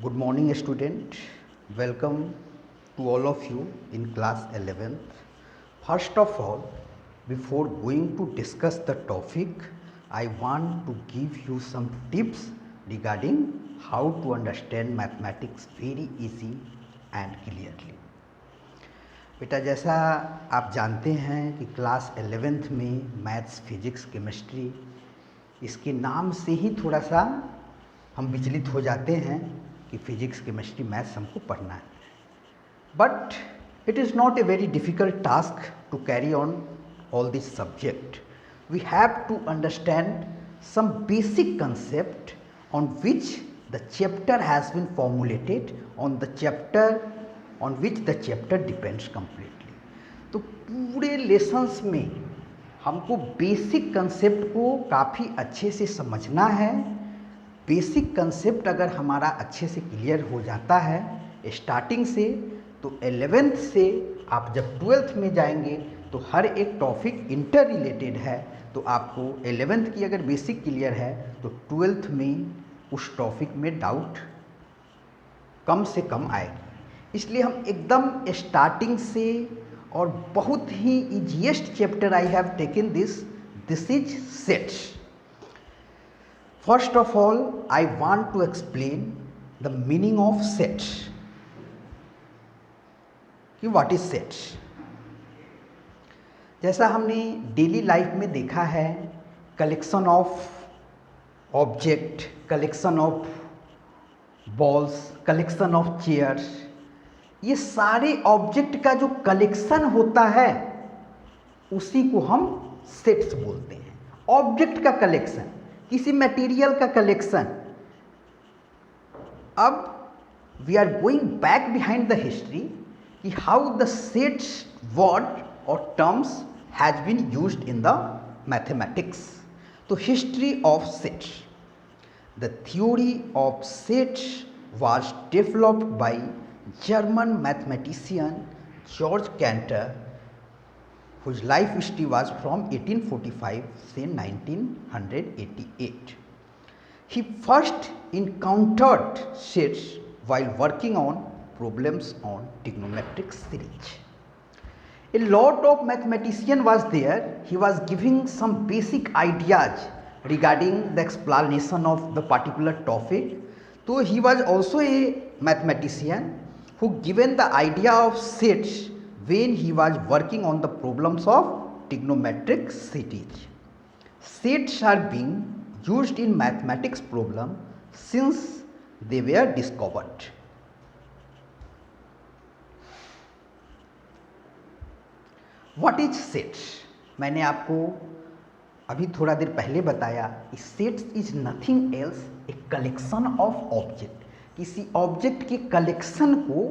Good morning, student. Welcome to all of you in class 11th. First of all, before going to discuss the topic, I want to give you some tips regarding how to understand mathematics very easy and clearly. बेटा, जैसा आप जानते हैं कि class 11th में maths, physics, chemistry, इसके नाम से ही थोड़ा सा हम विचलित हो जाते हैं कि फिजिक्स, केमिस्ट्री, मैथ्स हमको पढ़ना है. But it is not a very difficult task to carry on all this subject. We have to understand some basic concept on which the chapter has been formulated, on which the chapter depends completely. तो पूरे lessons में हमको basic concept को काफ़ी अच्छे से समझना है. बेसिक कंसेप्ट अगर हमारा अच्छे से क्लियर हो जाता है स्टार्टिंग से, तो 11th से आप जब 12th में जाएंगे तो हर एक टॉपिक इंटर रिलेटेड है. तो आपको 11th की अगर बेसिक क्लियर है तो 12th में उस टॉपिक में डाउट कम से कम आएगी. इसलिए हम एकदम स्टार्टिंग से, और बहुत ही easiest chapter I have taken this is sets. First of all, I want to explain the meaning of sets. कि what is sets? जैसा हमने डेली लाइफ में देखा है, collection of object, collection of balls, collection of chairs, ये सारे object का जो कलेक्शन होता है उसी को हम सेट्स बोलते हैं. ऑब्जेक्ट का कलेक्शन, किसी मटेरियल का कलेक्शन. अब we are going back behind the history कि हाउ द सेट्स वर्ड और terms has been used in the mathematics. तो history of sets. The theory of sets was developed by German mathematician George Cantor, whose life history was from 1845 to 1988. He first encountered sets while working on problems on trigonometric series. A lot of mathematician was there. He was giving some basic ideas regarding the explanation of the particular topic. So he was also a mathematician who given the idea of sets when he was working on the problems of trigonometric series. Sets are being used in mathematics problem since they were discovered. What is sets? मैंने आपको अभी थोड़ा देर पहले बताया कि sets is nothing else a collection of object. किसी object के collection को,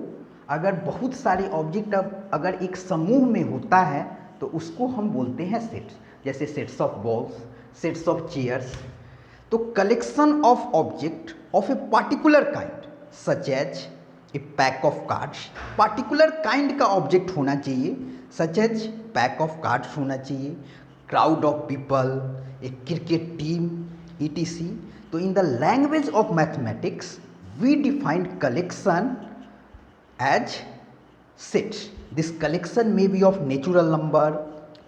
अगर बहुत सारे ऑब्जेक्ट अगर एक समूह में होता है तो उसको हम बोलते हैं सेट्स. जैसे sets of balls, sets of chairs. तो collection of object of a particular kind such as a pack of cards. Particular kind का ऑब्जेक्ट होना चाहिए, such as pack of cards होना चाहिए, crowd of people, a cricket team, etc. तो in the language of mathematics we defined collection as sets. This collection may be of natural number,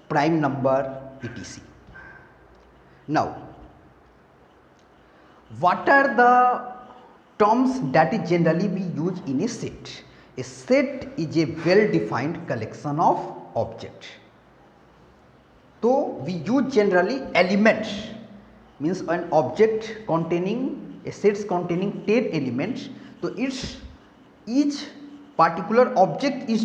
prime number, etc. Now, what are the terms that is generally be used in a set? A set is a well defined collection of objects. So we use generally elements, means an object containing a sets containing 10 elements. So each particular object is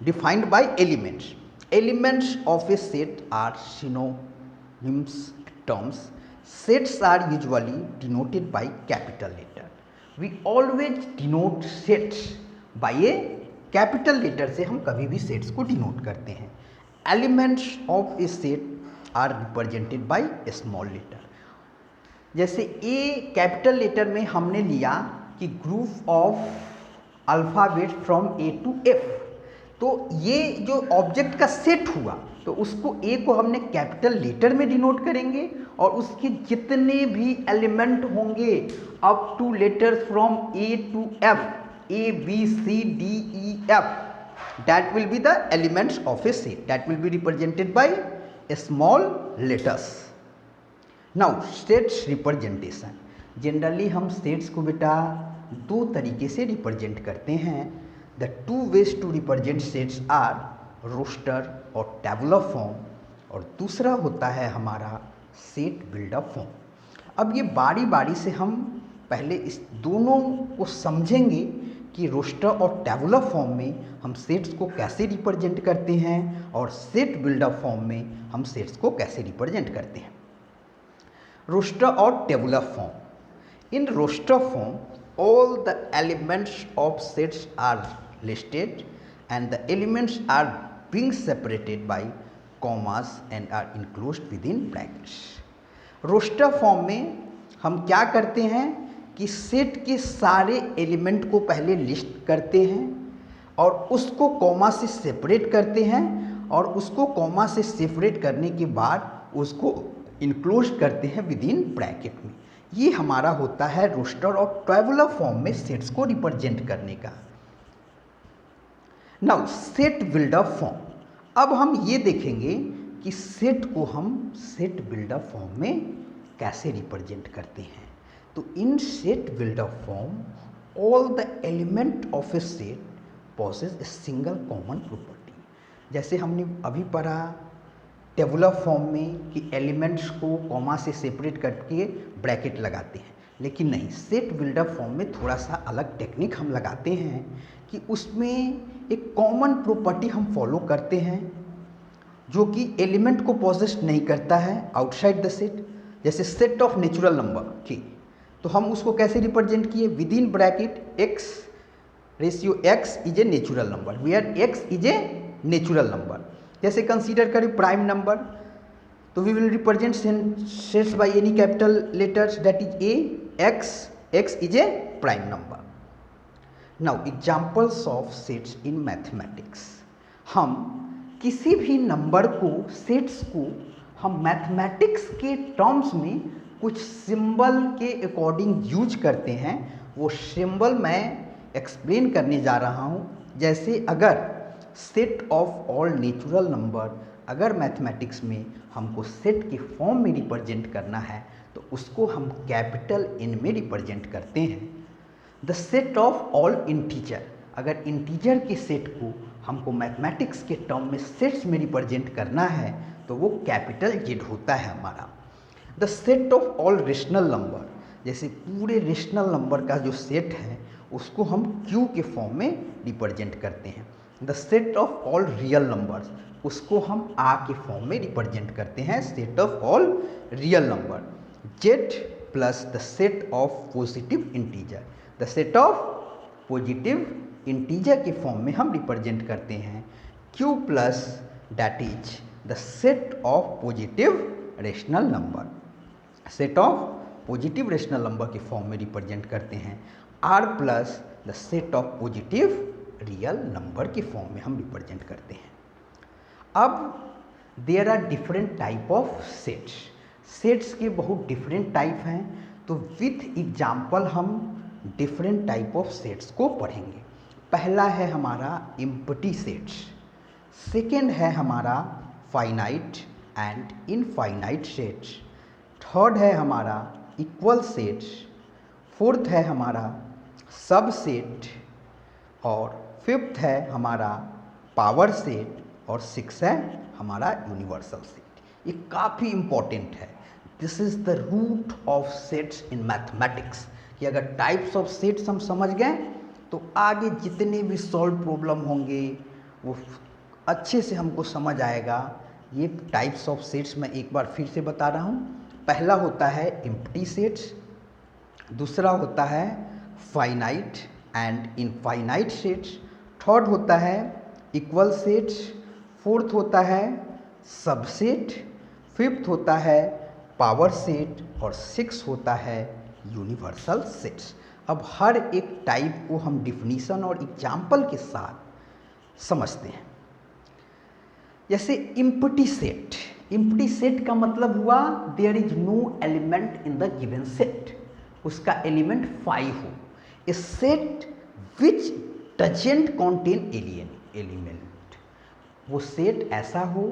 defined by elements. Elements of a set are synonyms terms. Sets are usually denoted by capital letter. We always denote sets by a capital letter से हम कभी भी sets को denote करते हैं. Elements of a set are represented by a small letter. जैसे A capital letter में हमने लिया कि group of alphabet from A to F. तो ये जो ऑब्जेक्ट का सेट हुआ तो उसको ए को हमने कैपिटल लेटर में डिनोट करेंगे और उसके जितने भी एलिमेंट होंगे up to letters from A to F, A B C D E F, that will be the elements of a set, that will be represented by small letters. Now sets representation, generally हम sets को बेटा दो तरीके से represent करते हैं. The two ways to represent sets are roster और tabular form, और दूसरा होता है हमारा सेट बिल्डअप फॉर्म. अब ये बारी बारी से हम पहले इस दोनों को समझेंगे कि रोस्टर और टेबुलर फॉर्म में हम सेट्स को कैसे रिप्रेजेंट करते हैं और सेट बिल्डअप फॉर्म में हम सेट्स को कैसे रिप्रेजेंट करते हैं. रोस्टर और tabular form. In roster form all the elements of sets are listed and the elements are being separated by commas and are enclosed within brackets. Roster form में हम क्या करते हैं कि सेट के सारे एलिमेंट को पहले लिस्ट करते हैं और उसको कॉमा से सेपरेट करते हैं और उसको कॉमा से सेपरेट करने के बाद उसको इनक्लोज करते हैं विद इन ब्रैकेट में. ये हमारा होता है रोस्टर और टेबुलर फॉर्म में सेट्स को रिप्रेजेंट करने का. Now set build up form. अब हम ये देखेंगे कि सेट को हम सेट बिल्डअप फॉर्म में कैसे रिप्रेजेंट करते हैं. तो in set build up form all the element of a set possess a single common property. जैसे हमने अभी पढ़ा टेबुलर फॉर्म में कि एलिमेंट्स को कॉमा से सेपरेट करके ब्रैकेट लगाते हैं, लेकिन नहीं, सेट बिल्डअप फॉर्म में थोड़ा सा अलग टेक्निक हम लगाते हैं कि उसमें एक कॉमन प्रॉपर्टी हम फॉलो करते हैं जो कि एलिमेंट को पॉजेस नहीं करता है आउटसाइड द सेट. जैसे सेट ऑफ नेचुरल नंबर, ठीक, तो हम उसको कैसे रिप्रेजेंट किए within bracket x ratio x is a natural number where x is a natural number. जैसे कंसीडर करें प्राइम नंबर, तो we will represent sets by any capital letters that is a x, x is a prime number. Now examples of sets in mathematics. हम किसी भी number को, sets को हम mathematics के टर्म्स में कुछ सिंबल के अकॉर्डिंग यूज करते हैं. वो सिंबल मैं एक्सप्लेन करने जा रहा हूँ. जैसे अगर set of all natural number, अगर मैथमेटिक्स में हमको सेट के फॉर्म में रिप्रेजेंट करना है तो उसको हम कैपिटल एन में रिप्रेजेंट करते हैं. The set of all integer, अगर इंटीजर के सेट को हमको मैथमेटिक्स के टर्म में सेट्स में रिप्रेजेंट करना है तो वो कैपिटल जेड होता है हमारा. The set of all rational number, जैसे पूरे रेशनल नंबर का जो सेट है उसको हम क्यू के फॉर्म में रिप्रेजेंट करते हैं. The set of all real numbers, उसको हम आ के फॉर्म में रिप्रेजेंट करते हैं, set of all real number. Z plus the set of positive integer, the set of positive integer के फॉर्म में हम रिप्रेजेंट करते हैं. Q plus that is the set of positive rational number, set of positive rational number के form में represent करते हैं. R plus the set of positive real number के फॉर्म में हम रिप्रेजेंट करते हैं. अब there are different type of sets. Sets के बहुत डिफरेंट टाइप हैं, तो विथ एग्जाम्पल हम डिफरेंट टाइप ऑफ सेट्स को पढ़ेंगे. पहला है हमारा एम्प्टी सेट्स, सेकेंड है हमारा finite and infinite sets, third है हमारा इक्वल सेट्स, फोर्थ है हमारा सब सेट, और फिफ्थ है हमारा पावर सेट, और सिक्स है हमारा यूनिवर्सल सेट. ये काफ़ी इम्पॉर्टेंट है. This is the root of sets in mathematics, कि अगर टाइप्स ऑफ सेट्स हम समझ गए तो आगे जितने भी सॉल्व प्रॉब्लम होंगे वो अच्छे से हमको समझ आएगा. ये टाइप्स ऑफ सेट्स मैं एक बार फिर से बता रहा हूँ. पहला होता है एम्प्टी सेट्स, दूसरा होता है finite and infinite sets, third होता है इक्वल सेट्स, फोर्थ होता है सबसेट, फिफ्थ होता है पावर सेट, और सिक्स होता है यूनिवर्सल सेट्स. अब हर एक टाइप को हम डिफिनीशन और एग्जाम्पल के साथ समझते हैं. जैसे इम्प्टी सेट, इम्प्टी सेट का मतलब हुआ there is no element in the given set, उसका एलिमेंट 5 हो। A set which doesn't contain element, वो सेट ऐसा हो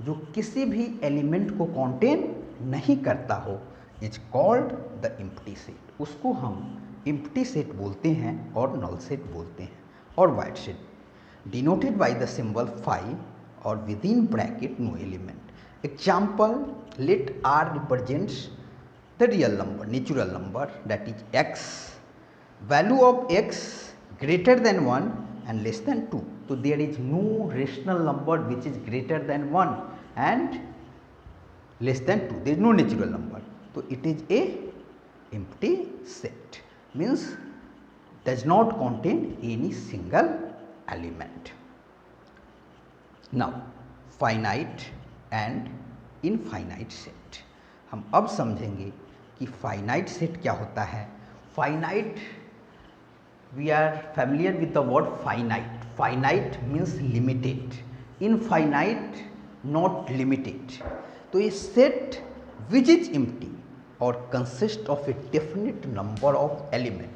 जो किसी भी एलिमेंट को कॉन्टेन नहीं करता हो, is called the empty set. उसको हम इम्प्टी सेट बोलते हैं और नल सेट बोलते हैं। और void set denoted by the symbol 5 और within bracket no element. Example, let R represents the real number, natural number, that is x, value of x greater than 1 and less than 2. So there is no rational number which is greater than 1 and less than 2. There is no natural number. So it is a empty set, means does not contain any single element. Now finite and infinite set. हम अब समझेंगे कि finite set क्या होता है। Finite, we are familiar with the word finite. Finite means limited, infinite not limited. तो ये set which is empty और consist of a definite number of element,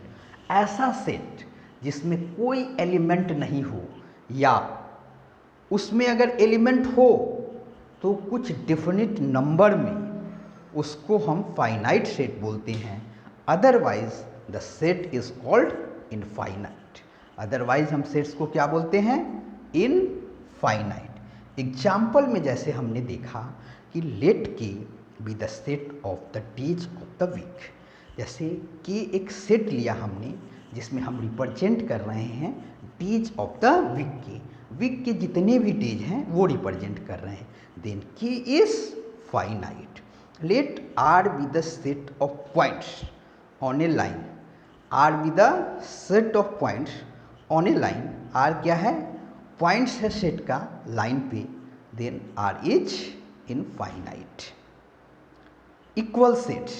ऐसा set जिसमें कोई एलिमेंट नहीं हो या उसमें अगर एलिमेंट हो तो कुछ डेफिनेट नंबर में, उसको हम फाइनाइट सेट बोलते हैं। Otherwise the set is called infinite. Otherwise हम सेट्स को क्या बोलते हैं? इनफाइनाइट। एग्जाम्पल में जैसे हमने देखा कि let K be the set of the days of the week. जैसे कि एक सेट लिया हमने जिसमें हम रिप्रेजेंट कर रहे हैं डेज ऑफ द वीक के जितने भी डेज हैं वो रिप्रेजेंट कर रहे हैं। Then K is finite. Let R be the set of points on a line. R be the set of points on a line. R क्या है? पॉइंट्स है सेट का लाइन पे। Then R is infinite. Equal sets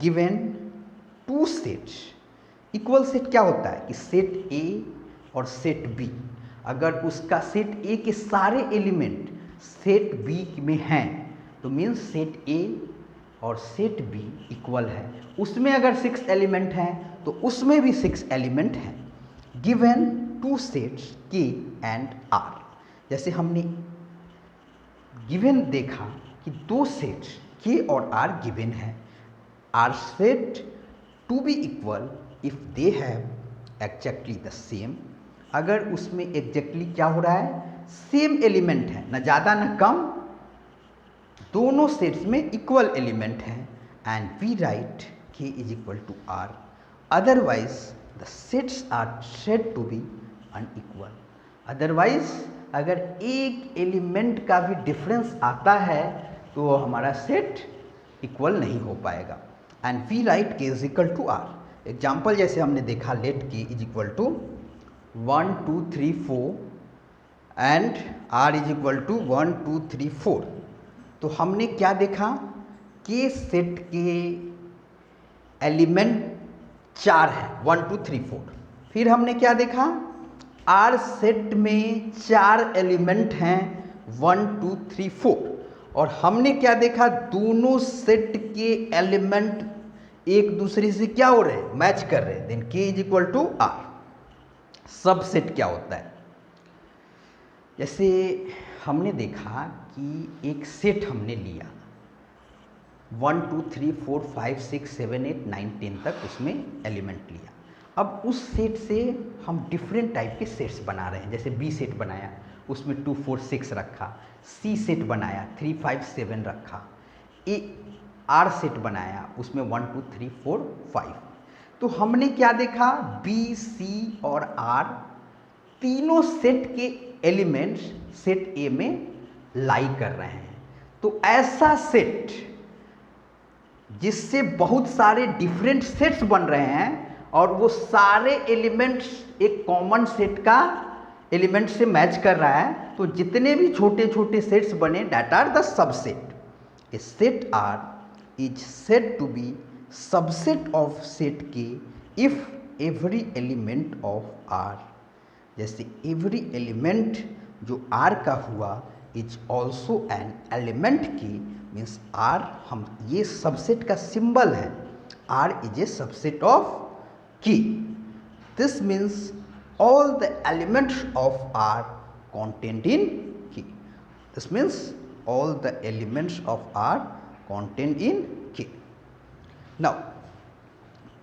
given two sets. Equal set क्या होता है कि set ए और सेट बी, अगर उसका सेट ए के सारे एलिमेंट सेट बी में हैं तो मीन्स सेट ए और सेट बी इक्वल है। उसमें अगर 6 एलिमेंट हैं तो उसमें भी 6 एलिमेंट हैं। Given two sets K and R. जैसे हमने गिवन देखा कि दो सेट्स के और आर गिवन है। R set to be equal if they have exactly the same. अगर उसमें एग्जैक्टली क्या हो रहा है? सेम एलिमेंट है, न ज़्यादा न कम, दोनों सेट्स में इक्वल एलिमेंट है। And we write K is equal to R. Otherwise the sets are said to be unequal. Otherwise अगर एक एलिमेंट का भी डिफरेंस आता है तो हमारा सेट इक्वल नहीं हो पाएगा। And we write K is equal to R. Example जैसे हमने देखा, let K is equal to 1 2 3 4 and R is equal to 1 2 3 4। तो हमने क्या देखा? के सेट के एलिमेंट 4 है, 1 2 3 4। फिर हमने क्या देखा? आर सेट में 4 एलिमेंट हैं, 1 2 3 4। और हमने क्या देखा? दोनों सेट के एलिमेंट एक दूसरे से क्या हो रहे हैं? मैच कर रहे हैं। देन के इज इक्वल टू आर। सब सेट क्या होता है? जैसे हमने देखा कि एक सेट हमने लिया 1 2 3 4 5 6 7 8 9 10 तक उसमें एलिमेंट लिया। अब उस सेट से हम डिफरेंट टाइप के सेट्स बना रहे हैं। जैसे बी सेट बनाया, उसमें 2 4 6 रखा। सी सेट बनाया, 3 5 7 रखा। ए आर सेट बनाया, उसमें 1 2 3 4 5। तो हमने क्या देखा? बी सी और आर तीनों सेट के एलिमेंट्स सेट ए में लाई कर रहे हैं। तो ऐसा सेट जिससे बहुत सारे डिफरेंट सेट्स बन रहे हैं और वो सारे एलिमेंट्स एक कॉमन सेट का एलिमेंट से मैच कर रहा है, तो जितने भी छोटे छोटे सेट्स बने that are the subset. A set R is said to be subset of set K if every element of R. जैसे एवरी एलिमेंट जो R का हुआ is also an element K, means R हम ये subset का symbol है, R is a subset of K. This means all the elements of R contained in key. This means all the elements of R contained in key. Now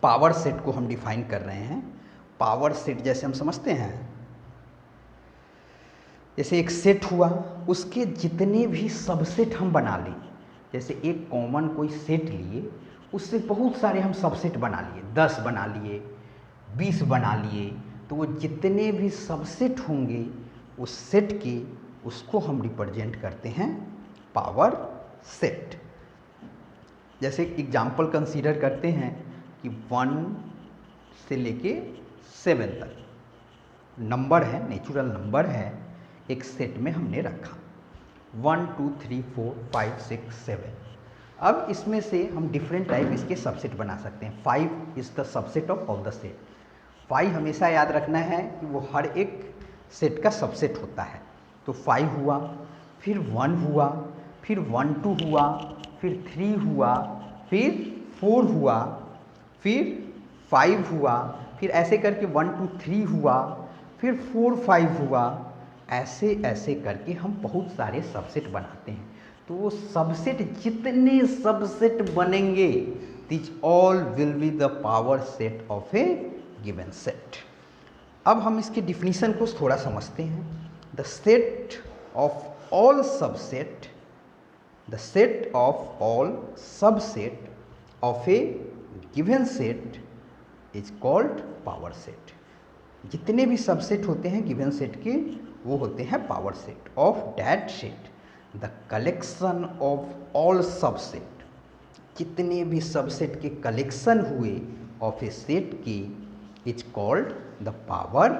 power set को हम define कर रहे हैं. Power set जैसे हम समझते हैं, जैसे एक सेट हुआ, उसके जितने भी सबसेट हम बना लें, जैसे एक कॉमन कोई सेट लिए, उससे बहुत सारे हम सबसेट बना लिए, 10 बना लिए, 20 बना लिए, तो वो जितने भी सबसेट होंगे उस सेट के, उसको हम रिप्रेजेंट करते हैं पावर सेट. जैसे एग्जाम्पल कंसीडर करते हैं कि 1 से लेके 7 तक नंबर है, नेचुरल नंबर है, एक सेट में हमने रखा 1 2 3 4 5 6 7. अब इसमें से हम डिफरेंट टाइप इसके सबसेट बना सकते हैं. 5 is the subset of all the set. 5 हमेशा याद रखना है कि वो हर एक सेट का सबसेट होता है. तो 5 हुआ, फिर 1 हुआ, फिर 1 2 हुआ, फिर 3 हुआ, फिर 4 हुआ, फिर 5 हुआ, फिर ऐसे करके 1 2 3 हुआ, फिर 4 5 हुआ. ऐसे ऐसे करके हम बहुत सारे सबसेट बनाते हैं. तो वो सबसेट जितने सबसेट बनेंगे, this all will be the power set of A given set. अब हम इसके डिफिनीशन को थोड़ा समझते हैं. The set of all subset, the set of all subset of A given set is called power set. जितने भी सबसेट होते हैं गिवन सेट के, वो होते हैं power set. Of that set the collection of all subset, जितने भी सबसेट के कलेक्शन हुए ऑफ ए सेट की is called the power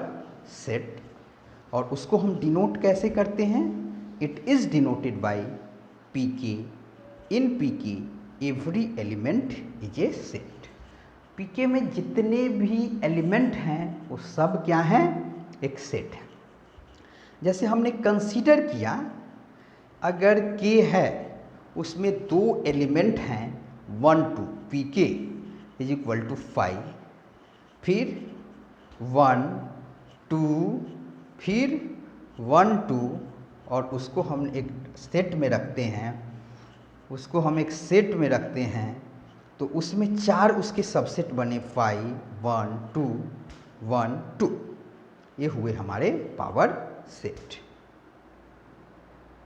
set. और उसको हम डिनोट कैसे करते हैं? It is denoted by P के. इन पी के every element is a set. P के में जितने भी एलिमेंट हैं वो सब क्या हैं? एक सेट है. जैसे हमने कंसीडर किया, अगर के है उसमें 2 एलिमेंट हैं 1 2, पी के इज इक्वल टू 5, फिर 1 2, फिर 1 2, और उसको हम एक सेट में रखते हैं, उसको हम एक सेट में रखते हैं, तो उसमें 4 उसके सबसेट बने 5 1 2 1 2. ये हुए हमारे पावर सेट.